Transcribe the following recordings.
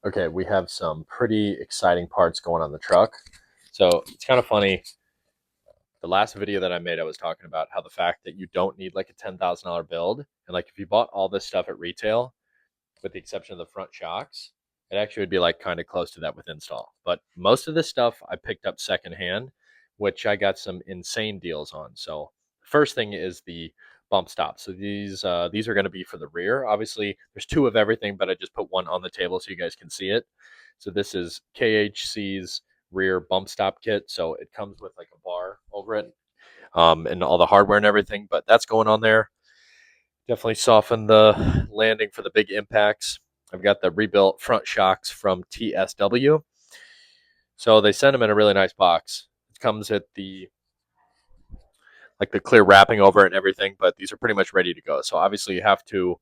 Okay, we have some pretty exciting parts going on the truck. So it's kind of funny. The last video that I made, I was talking about how the fact that you don't need like a $10,000 build. And like if you bought all this stuff at retail, with the exception of the front shocks, it actually would be like kind of close to that with install. But most of this stuff I picked up secondhand, which I got some insane deals on. So the first thing is the bump stop. So these are going to be for the rear. Obviously, there's two of everything, but I just put one on the table so you guys can see it. So this is KHC's rear bump stop kit. So it comes with like a bar over it, and all the hardware and everything. But that's going on there. Definitely soften the landing for the big impacts. I've got the rebuilt front shocks from TSW. So they send them in a really nice box. It comes at the like the clear wrapping over it and everything, but these are pretty much ready to go. So obviously you have to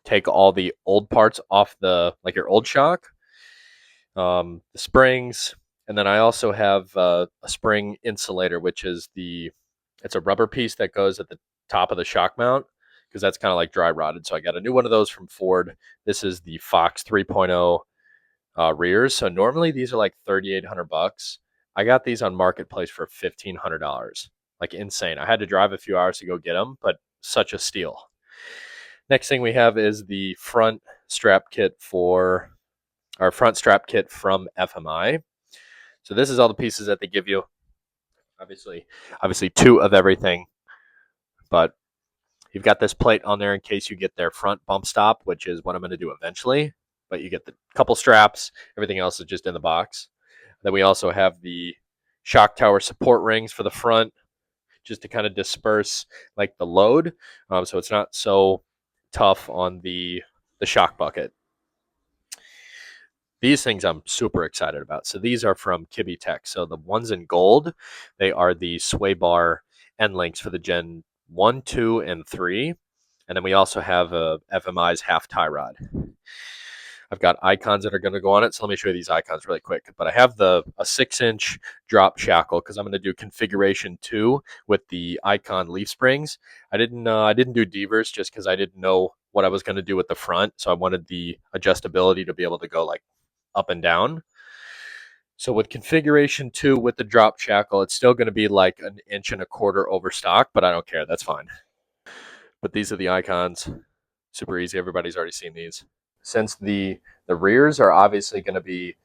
take all the old parts off the like your old shock, the springs, and then I also have a spring insulator, which is it's a rubber piece that goes at the top of the shock mount because that's kind of like dry rotted. So I got a new one of those from Ford. This is the Fox 3.0 rears. So normally these are like $3,800. I got these on Marketplace for $1,500. Like insane. I had to drive a few hours to go get them, but such a steal. Next thing we have is the front strap kit for our front strap kit from FMI. So this is all the pieces that they give you. Obviously two of everything, but you've got this plate on there in case you get their front bump stop, which is what I'm going to do eventually. But you get the couple straps. Everything else is just in the box. Then we also have the shock tower support rings for the front, just to kind of disperse like the load, so it's not so tough on the shock bucket. These things I'm super excited about. So these are from Kibby Tech. So the ones in gold, they are the sway bar end links for the Gen 1, 2, and 3. And then we also have FMI's half tie rod. I've got icons that are going to go on it. So let me show you these icons really quick. But I have a 6-inch drop shackle because I'm going to do configuration 2 with the icon leaf springs. I didn't do Devers just because I didn't know what I was going to do with the front. So I wanted the adjustability to be able to go like up and down. So with configuration 2 with the drop shackle, it's still going to be like 1.25 inches over stock, but I don't care. That's fine. But these are the icons. Super easy. Everybody's already seen these. Since the rears are obviously going to be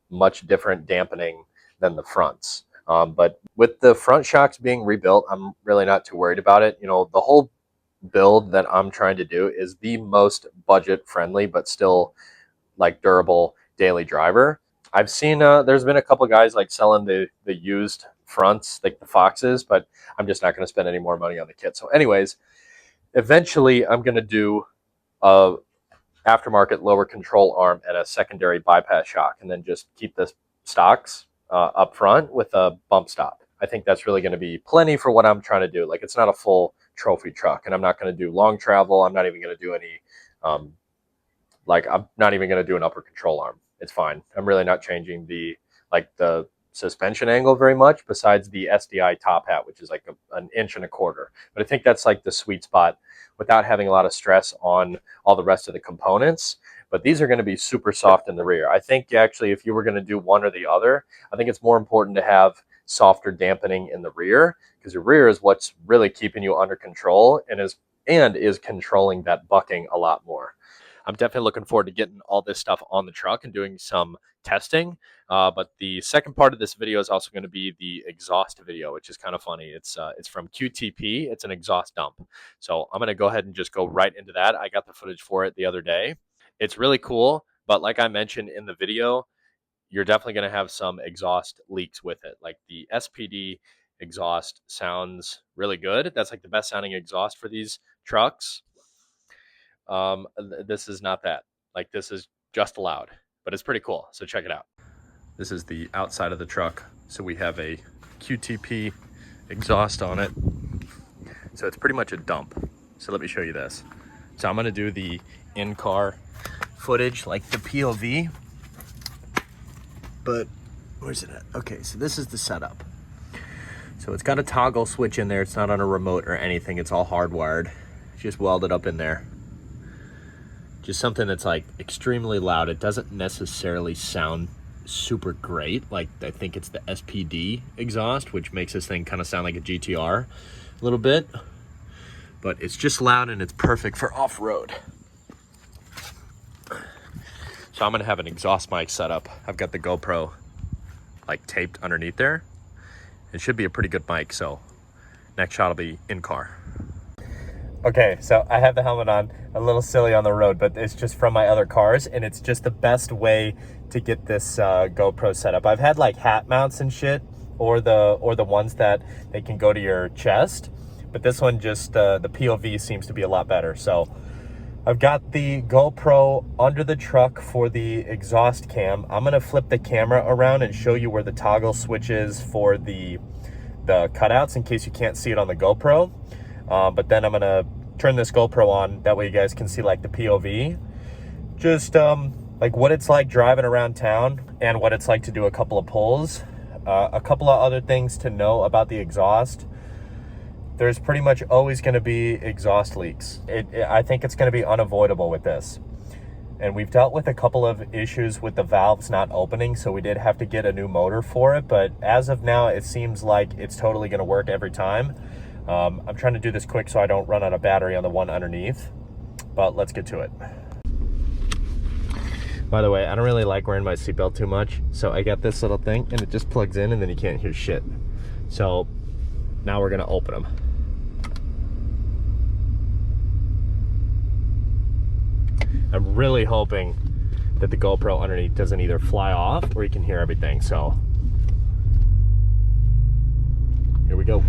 much different dampening than the fronts. But with the front shocks being rebuilt, I'm really not too worried about it. You know, the whole build that I'm trying to do is the most budget friendly, but still like durable daily driver. I've seen there's been a couple guys like selling the used fronts, like the Foxes, but I'm just not going to spend any more money on the kit. So, anyways, eventually I'm going to do a aftermarket lower control arm and a secondary bypass shock, and then just keep the stocks up front with a bump stop. I think that's really going to be plenty for what I'm trying to do. Like it's not a full trophy truck, and I'm not going to do long travel. I'm not even going to do any I'm not even going to do an upper control arm. It's fine. I'm really not changing the suspension angle very much besides the SDI top hat, which is like 1.25 inches. But I think that's like the sweet spot without having a lot of stress on all the rest of the components. But these are going to be super soft in the rear. I think actually if you were going to do one or the other, I think it's more important to have softer dampening in the rear because your rear is what's really keeping you under control and is controlling that bucking a lot more. I'm definitely looking forward to getting all this stuff on the truck and doing some testing. But the second part of this video is also going to be the exhaust video, which is kind of funny. It's from QTP. It's an exhaust dump. So I'm going to go ahead and just go right into that. I got the footage for it the other day. It's really cool. But like I mentioned in the video, you're definitely going to have some exhaust leaks with it. Like the SPD exhaust sounds really good. That's like the best sounding exhaust for these trucks. This is not that. Like this is just loud, but it's pretty cool. So check it out. This is the outside of the truck. So we have a QTP exhaust on it. So it's pretty much a dump. So let me show you this. So I'm going to do the in-car footage, like the POV. But where's it at? Okay, so this is the setup. So it's got a toggle switch in there. It's not on a remote or anything. It's all hardwired. Just welded up in there. just something that's like extremely loud. It doesn't necessarily sound super great. Like, I think it's the SPD exhaust, which makes this thing kind of sound like a GTR a little bit, but it's just loud and it's perfect for off-road. So I'm gonna have an exhaust mic set up. I've got the GoPro like taped underneath there. It should be a pretty good mic, so next shot will be in car. Okay, so I have the helmet on, a little silly on the road, but it's just from my other cars, and it's just the best way to get this GoPro set up. I've had like hat mounts and shit, or the ones that they can go to your chest, but this one just, the POV seems to be a lot better. So I've got the GoPro under the truck for the exhaust cam. I'm gonna flip the camera around and show you where the toggle switch is for the cutouts in case you can't see it on the GoPro. But then I'm gonna turn this GoPro on, that way you guys can see like the POV, just like what it's like driving around town and what it's like to do a couple of pulls. A couple of other things to know about the exhaust: there's pretty much always going to be exhaust leaks. I think it's going to be unavoidable with this, and we've dealt with a couple of issues with the valves not opening, so we did have to get a new motor for it, but as of now it seems like it's totally going to work every time. I'm trying to do this quick so I don't run out of battery on the one underneath, but let's get to it. By the way, I don't really like wearing my seatbelt too much, so I got this little thing and it just plugs in and then you can't hear shit. So now we're gonna open them. I'm really hoping that the GoPro underneath doesn't either fly off or you can hear everything, so here we go.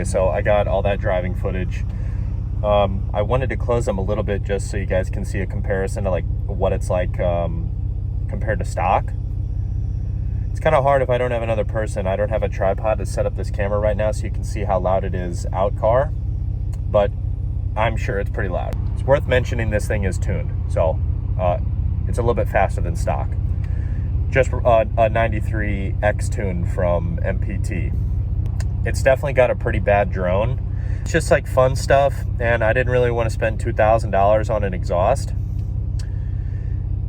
Okay, so I got all that driving footage. I wanted to close them a little bit just so you guys can see a comparison to like what it's like compared to stock. It's kind of hard if I don't have another person. I don't have a tripod to set up this camera right now so you can see how loud it is out car, but I'm sure it's pretty loud. It's worth mentioning this thing is tuned, so it's a little bit faster than stock. Just a 93 X tune from MPT. It's definitely got a pretty bad drone. It's just like fun stuff, and I didn't really want to spend $2,000 on an exhaust.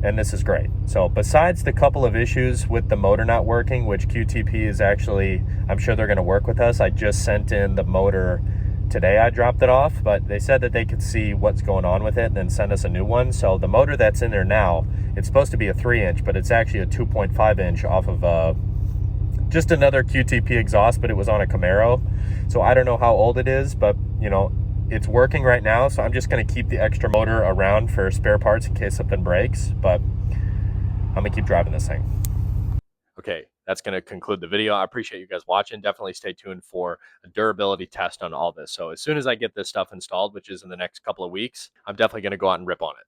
And this is great. So besides the couple of issues with the motor not working, which QTP is actually, I'm sure they're going to work with us. I just sent in the motor today. I dropped it off, but they said that they could see what's going on with it and then send us a new one. So the motor that's in there now, it's supposed to be a 3-inch, but it's actually a 2.5-inch off of just another QTP exhaust, but it was on a Camaro. So I don't know how old it is, but you know, it's working right now. So I'm just going to keep the extra motor around for spare parts in case something breaks, but I'm going to keep driving this thing. Okay, that's going to conclude the video. I appreciate you guys watching. Definitely stay tuned for a durability test on all this. So as soon as I get this stuff installed, which is in the next couple of weeks, I'm definitely going to go out and rip on it.